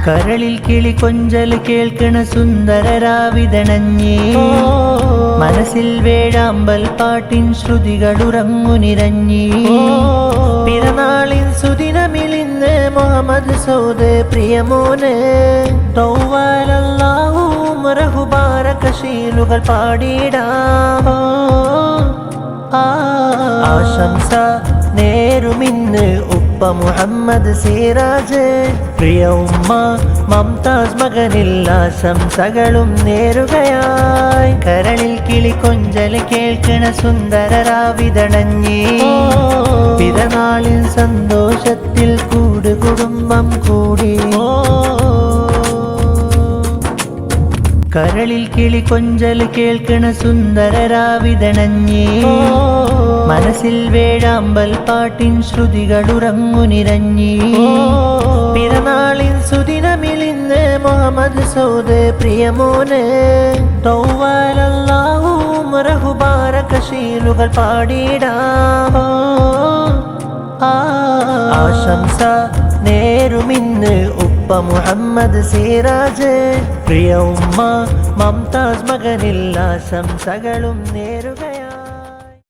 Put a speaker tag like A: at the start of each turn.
A: കരളിൽ കിളി കൊഞ്ചൽ കേൾക്കണ സുന്ദരരാവിതണഞ്ഞേ മനസ്സിൽ വേഴാമ്പൽ പാട്ടിൻ ശ്രുതികളുറങ്ങു നിറഞ്ഞേ പിറന്നാളിൻ സുദിനമിലിന്ന് മുഹമ്മദ് സൗദ് പ്രിയമോന് തൗവാലല്ലാഹു മറഹുബാരക ശീലുകൾ പാടിടാം ആശംസ നേരുമിന്ന് ഉപ്പ മുഹമ്മദ് സിറാജ് പ്രിയ ഉമ്മ മംതാസ് മകനിൽ ആശംസകളും നേരുകയായി കരളിൽ കിളി കൊഞ്ചൽ കേൾക്കണ സുന്ദരരാവിതണഞ്ഞേ പിറന്നാളിൻ സന്തോഷത്തിൽ കുടുംബം കൂടി കരളിൽ കിളി കൊഞ്ചൽ കേൾക്കണ സുന്ദരരാവിതണഞ്ഞേ മനസ്സിൽ വേഴാമ്പൽ പാട്ടിൻ ശ്രുതികളുറങ്ങു നിറഞ്ഞേ പിറന്നാളിൻ സുദിനമിലിന്ന് മുഹമ്മദ് സൗദ് പ്രിയമോന് തൗവാലല്ലാഹു മറഹുബാരക ശീലുകൾ പാടിടാം ആശംസ നേരുമിന്ന് ഉപ്പ മുഹമ്മദ് സിറാജ് പ്രിയ ഉമ്മ മംതാസ് മകനിൽ ആശംസകളും നേരുക